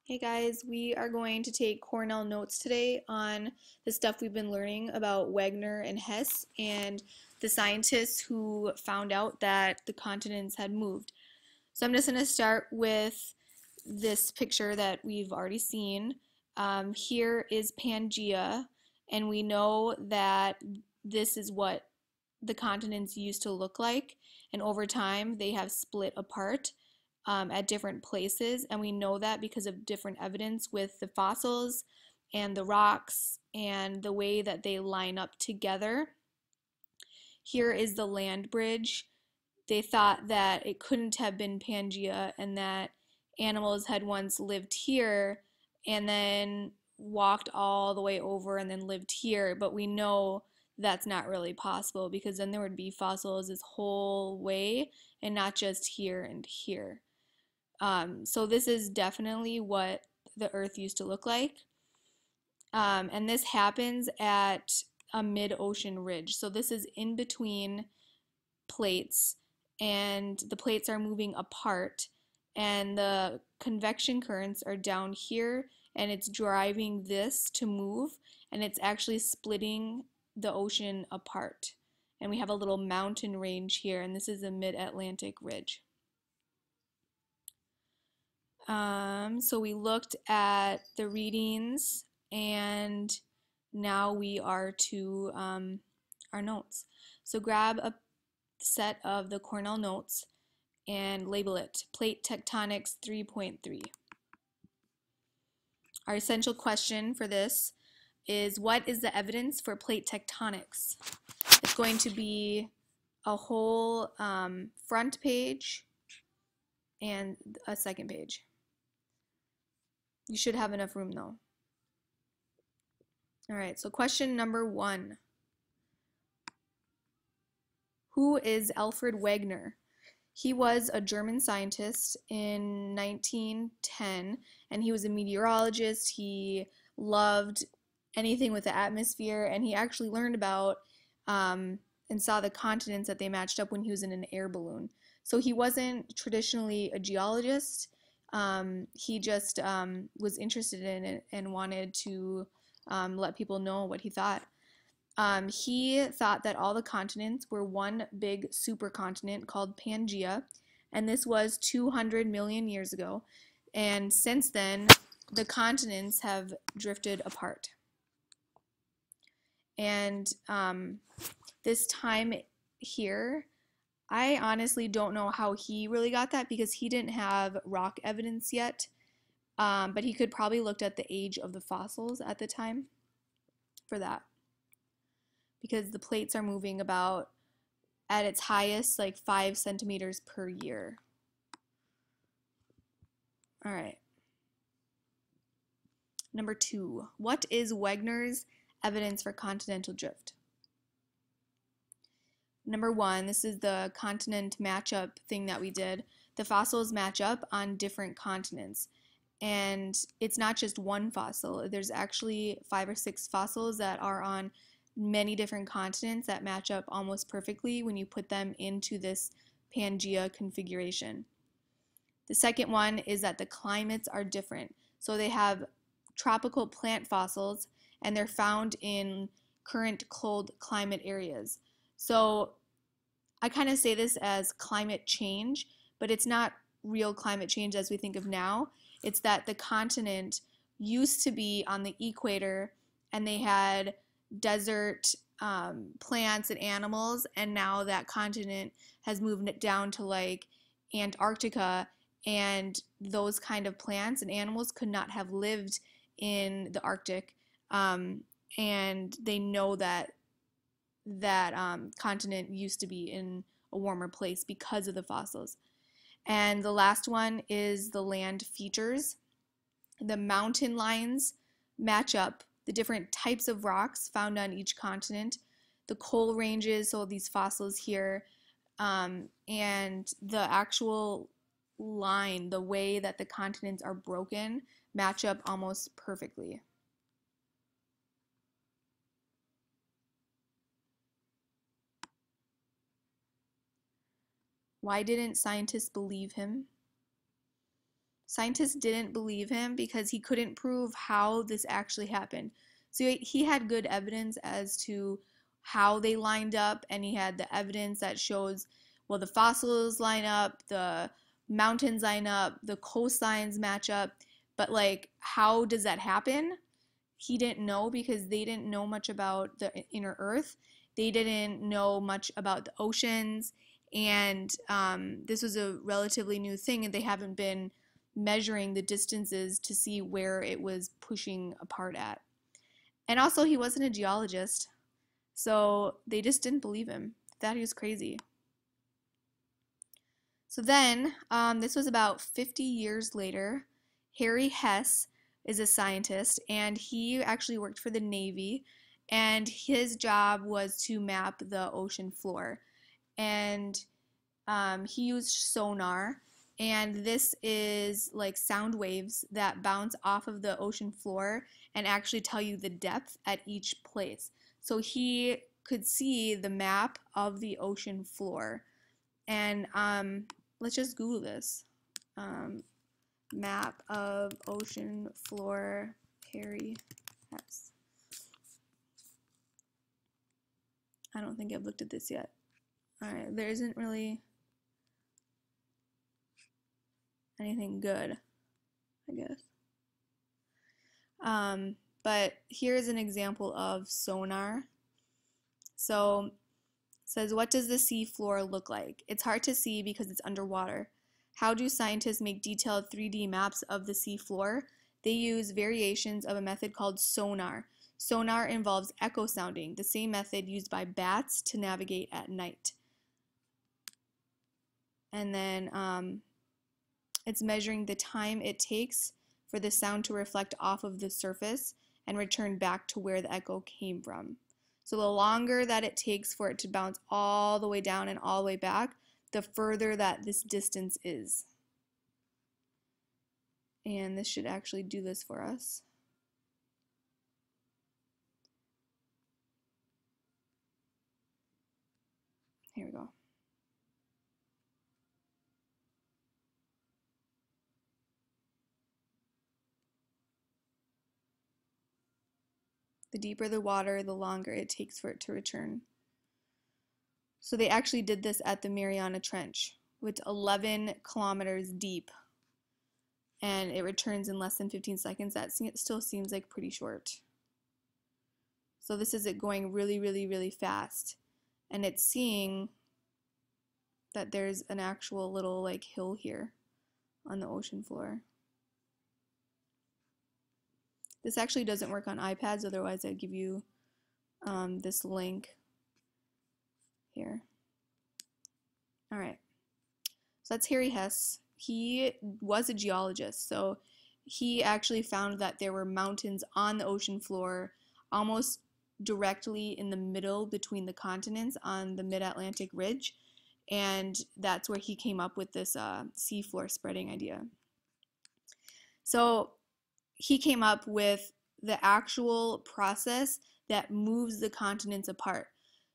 Hey guys, we are going to take Cornell notes today on the stuff we've been learning about Wegener and Hess and the scientists who found out that the continents had moved. So I'm just going to start with this picture that we've already seen. Here is Pangea, and we know that this is what the continents used to look like, and over time they have split apart at different places, and we know that because of different evidence with the fossils and the rocks and the way that they line up together. Here is the land bridge. They thought that it couldn't have been Pangea and that animals had once lived here and then walked all the way over and then lived here, but we know that's not really possible because then there would be fossils this whole way and not just here and here. So this is definitely what the Earth used to look like. And this happens at a mid-ocean ridge. So this is in between plates, and the plates are moving apart, and the convection currents are down here, and it's driving this to move, and it's actually splitting the ocean apart. And we have a little mountain range here, and this is a mid-Atlantic ridge. So we looked at the readings, and now we are to our notes. So grab a set of the Cornell notes and label it Plate Tectonics 3.3. Our essential question for this is, what is the evidence for plate tectonics? It's going to be a whole front page and a second page. You should have enough room though. All right, so question number 1. Who is Alfred Wegener? He was a German scientist in 1910, and he was a meteorologist. He loved anything with the atmosphere, and he actually learned about and saw the continents that they matched up when he was in an air balloon. So he wasn't traditionally a geologist. He just was interested in it and wanted to let people know what he thought. He thought that all the continents were one big supercontinent called Pangea, and this was 200 million years ago. And since then, the continents have drifted apart. And this time here, I honestly don't know how he really got that because he didn't have rock evidence yet, but he could probably looked at the age of the fossils at the time for that, because the plates are moving about at its highest like 5 centimeters per year. All right. Number 2, what is Wegener's evidence for continental drift? Number 1, this is the continent matchup thing that we did. The fossils match up on different continents. And it's not just one fossil. There's actually 5 or 6 fossils that are on many different continents that match up almost perfectly when you put them into this Pangea configuration. The second one is that the climates are different. So they have tropical plant fossils, and they're found in current cold climate areas. So I kind of say this as climate change, but it's not real climate change as we think of now. It's that the continent used to be on the equator, and they had desert plants and animals, and now that continent has moved it down to like Antarctica, and those kind of plants and animals could not have lived in the Arctic, and they know that continent used to be in a warmer place because of the fossils. And the last one is the land features. The mountain lines match up the different types of rocks found on each continent, the coal ranges, so these fossils here, and the actual line, the way that the continents are broken, match up almost perfectly. Why didn't scientists believe him? Scientists didn't believe him because he couldn't prove how this actually happened. So he had good evidence as to how they lined up, and he had the evidence that shows, well, the fossils line up, the mountains line up, the coastlines match up, but like, how does that happen? He didn't know because they didn't know much about the inner Earth. They didn't know much about the oceans, and this was a relatively new thing, and they haven't been measuring the distances to see where it was pushing apart at. And also, he wasn't a geologist, so they just didn't believe him. Thought he was crazy. So then, this was about 50 years later. Harry Hess is a scientist, and he actually worked for the Navy, and his job was to map the ocean floor. And he used sonar, and this is like sound waves that bounce off of the ocean floor and actually tell you the depth at each place. So he could see the map of the ocean floor. And let's just Google this. Map of ocean floor, Harry Hess. I don't think I've looked at this yet. Alright, there isn't really anything good, I guess. But here's an example of sonar. So, it says, what does the sea floor look like? It's hard to see because it's underwater. How do scientists make detailed 3D maps of the sea floor? They use variations of a method called sonar. Sonar involves echo sounding, the same method used by bats to navigate at night. And then it's measuring the time it takes for the sound to reflect off of the surface and return back to where the echo came from. So the longer that it takes for it to bounce all the way down and all the way back, the further that this distance is. And this should actually do this for us. Here we go. The deeper the water, the longer it takes for it to return. So they actually did this at the Mariana Trench, which is 11 kilometers deep, and it returns in less than 15 seconds. That still seems like pretty short. So this is it going really, really, really fast, and it's seeing that there's an actual little like hill here on the ocean floor. This actually doesn't work on iPads, otherwise I'd give you this link here. All right, so that's Harry Hess. He was a geologist, so he actually found that there were mountains on the ocean floor almost directly in the middle between the continents on the mid-Atlantic ridge, and that's where he came up with this seafloor spreading idea. So he came up with the actual process that moves the continents apart.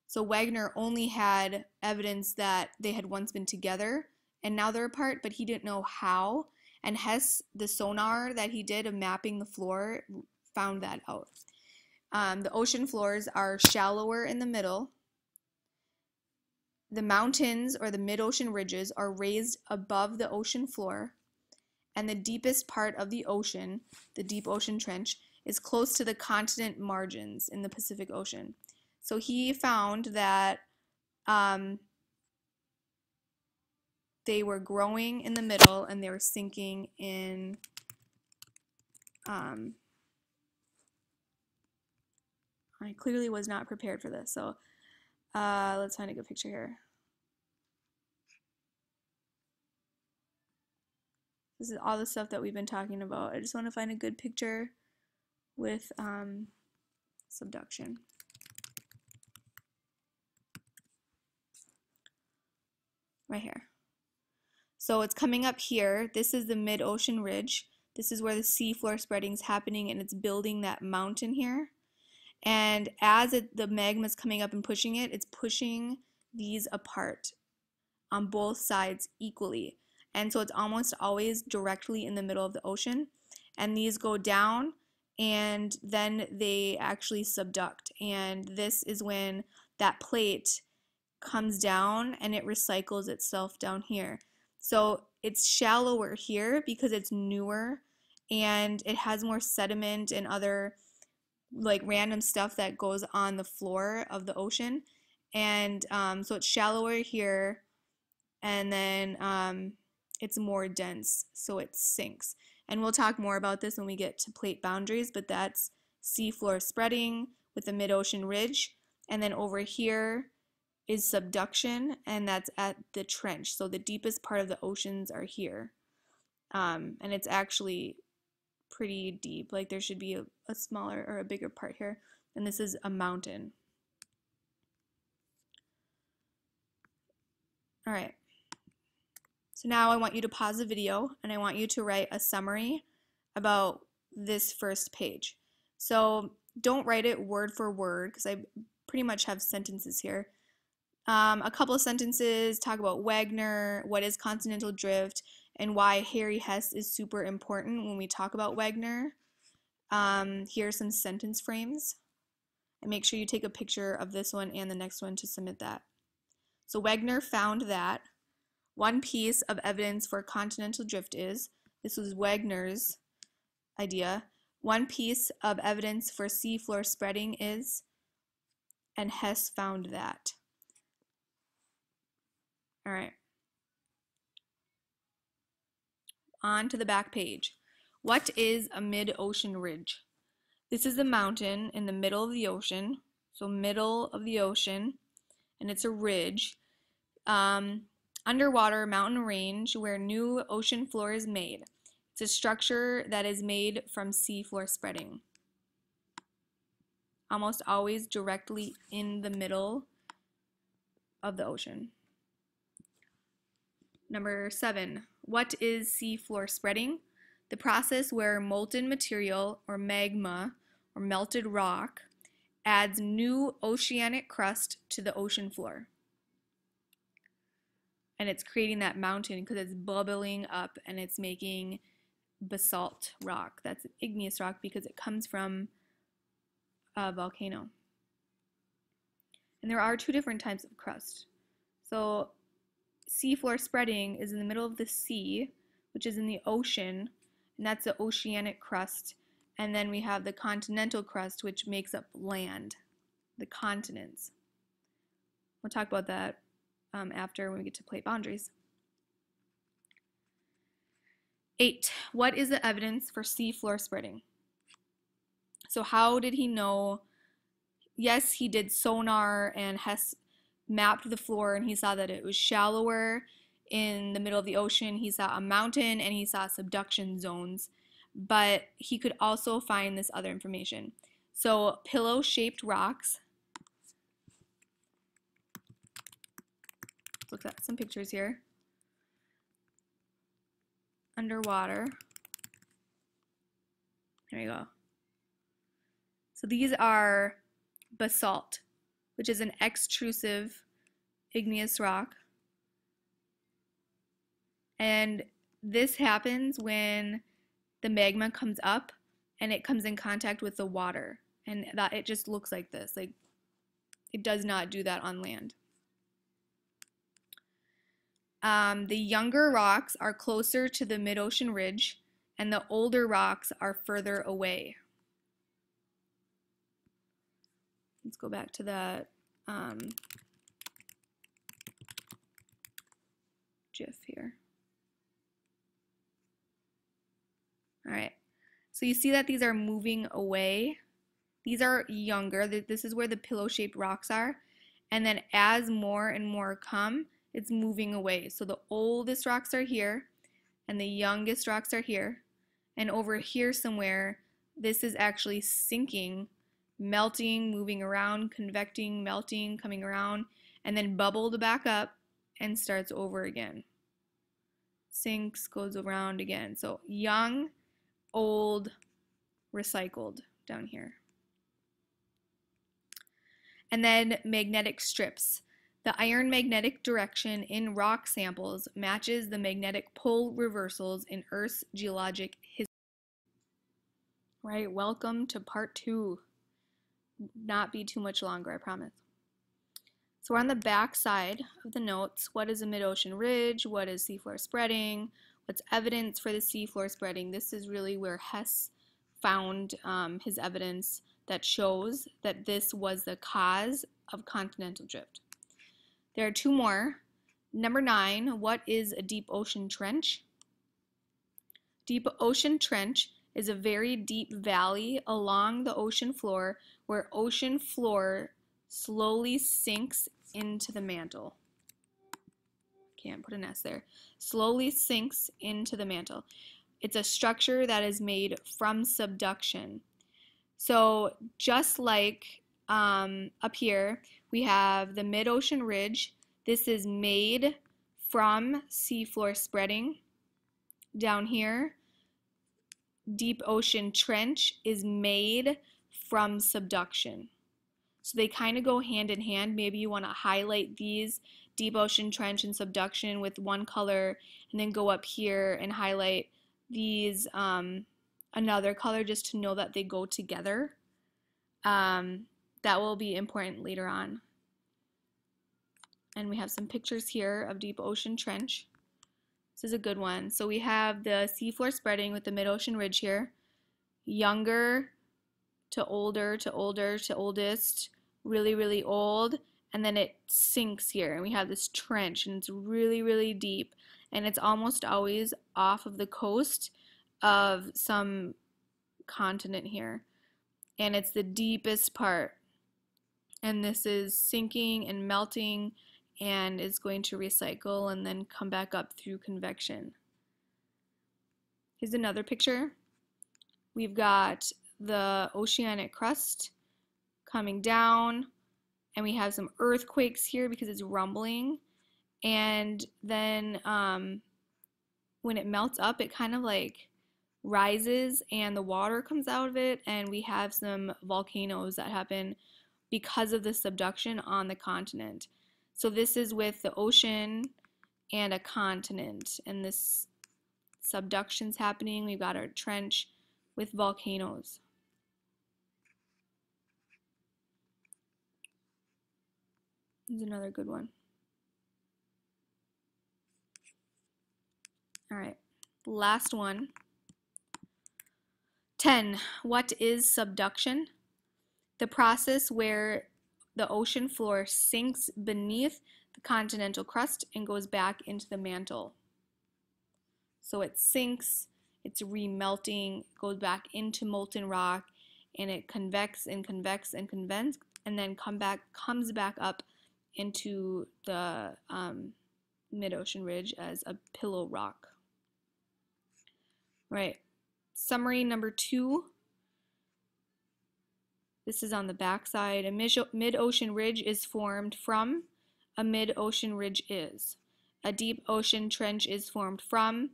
So Wagner only had evidence that they had once been together and now they're apart, but he didn't know how. And Hess, the sonar that he did of mapping the floor, found that out. The ocean floors are shallower in the middle. The mountains or the mid-ocean ridges are raised above the ocean floor. And the deepest part of the ocean, the deep ocean trench, is close to the continent margins in the Pacific Ocean. So he found that they were growing in the middle and they were sinking in I clearly was not prepared for this, so let's find a good picture here. This is all the stuff that we've been talking about. I just want to find a good picture with subduction. Right here. So it's coming up here. This is the mid-ocean ridge. This is where the seafloor spreading is happening, and it's building that mountain here. And as the magma is coming up and pushing it, it's pushing these apart on both sides equally. and so it's almost always directly in the middle of the ocean. And these go down, and then they actually subduct, and this is when that plate comes down and it recycles itself down here. So it's shallower here because it's newer and it has more sediment and other like random stuff that goes on the floor of the ocean. And so it's shallower here, and then it's more dense, so it sinks. And we'll talk more about this when we get to plate boundaries, but that's seafloor spreading with the mid-ocean ridge. And then over here is subduction, and that's at the trench. So the deepest part of the oceans are here. And it's actually pretty deep. Like there should be a smaller or a bigger part here. And this is a mountain. All right. So now I want you to pause the video and I want you to write a summary about this first page. So don't write it word for word because I pretty much have sentences here. A couple of sentences talk about Wagner, what is continental drift, and why Harry Hess is super important when we talk about Wagner. Here are some sentence frames. And make sure you take a picture of this one and the next one to submit that. So Wagner found that one piece of evidence for continental drift is, this was Wagner's idea, one piece of evidence for seafloor spreading is, and Hess found that. All right. On to the back page. What is a mid-ocean ridge? This is a mountain in the middle of the ocean, so middle of the ocean, and it's a ridge. Underwater mountain range where new ocean floor is made. It's a structure that is made from seafloor spreading. Almost always directly in the middle of the ocean. Number 7, what is seafloor spreading? The process where molten material or magma or melted rock adds new oceanic crust to the ocean floor. And it's creating that mountain because it's bubbling up and it's making basalt rock. That's igneous rock because it comes from a volcano. And there are 2 different types of crust. So seafloor spreading is in the middle of the sea, which is in the ocean, and that's the oceanic crust. And then we have the continental crust, which makes up land, the continents. We'll talk about that after when we get to plate boundaries. 8, what is the evidence for seafloor spreading? So how did he know? Yes, he did sonar, and Hess mapped the floor and he saw that it was shallower in the middle of the ocean. He saw a mountain and he saw subduction zones, but he could also find this other information. So pillow-shaped rocks. Look at some pictures here. Underwater. There you go. So these are basalt, which is an extrusive igneous rock. And this happens when the magma comes up and it comes in contact with the water. And that it just looks like this. Like it does not do that on land. The younger rocks are closer to the mid-ocean ridge, and the older rocks are further away. Let's go back to that GIF here. All right, so you see that these are moving away. These are younger. This is where the pillow-shaped rocks are. And then as more and more come, it's moving away. So the oldest rocks are here, and the youngest rocks are here. And over here somewhere, this is actually sinking, melting, moving around, convecting, melting, coming around, and then bubbled back up and starts over again. Sinks, goes around again. So young, old, recycled down here. And then magnetic strips. The iron magnetic direction in rock samples matches the magnetic pole reversals in Earth's geologic history. Right, welcome to part 2. Not be too much longer, I promise. So we're on the back side of the notes. What is a mid-ocean ridge? What is seafloor spreading? What's evidence for the seafloor spreading? This is really where Hess found his evidence that shows that this was the cause of continental drift. There are 2 more. Number 9, what is a deep ocean trench? Deep ocean trench is a very deep valley along the ocean floor where ocean floor slowly sinks into the mantle. Can't put an S there. Slowly sinks into the mantle. It's a structure that is made from subduction. So just like up here, we have the mid-ocean ridge. This is made from seafloor spreading. Down here, deep ocean trench is made from subduction. So they kind of go hand in hand. Maybe you want to highlight these, deep ocean trench and subduction, with one color, and then go up here and highlight these another color, just to know that they go together. That will be important later on. And we have some pictures here of deep ocean trench. This is a good one. So we have the seafloor spreading with the mid-ocean ridge here. Younger to older to older to oldest, really, really old. And then it sinks here. And we have this trench, and it's really, really deep. And it's almost always off of the coast of some continent here. And it's the deepest part. And this is sinking and melting and is going to recycle and then come back up through convection. Here's another picture. We've got the oceanic crust coming down, and we have some earthquakes here because it's rumbling. And then when it melts up, it kind of like rises and the water comes out of it, and we have some volcanoes that happen because of the subduction on the continent. So this is with the ocean and a continent, and this subduction's happening. We've got our trench with volcanoes. Here's another good one. All right, last one. 10. What is subduction? The process where the ocean floor sinks beneath the continental crust and goes back into the mantle. So it sinks, it's remelting, goes back into molten rock, and it convects and convects and convects, and then comes back up into the mid-ocean ridge as a pillow rock. Right. Summary number 2. This is on the back side. A mid-ocean ridge is formed from a mid-ocean ridge is. A deep ocean trench is formed from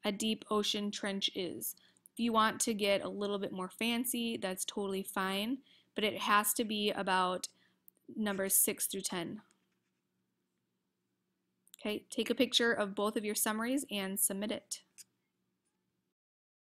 a deep ocean trench is. If you want to get a little bit more fancy, that's totally fine, but it has to be about numbers 6 through 10. Okay, take a picture of both of your summaries and submit it.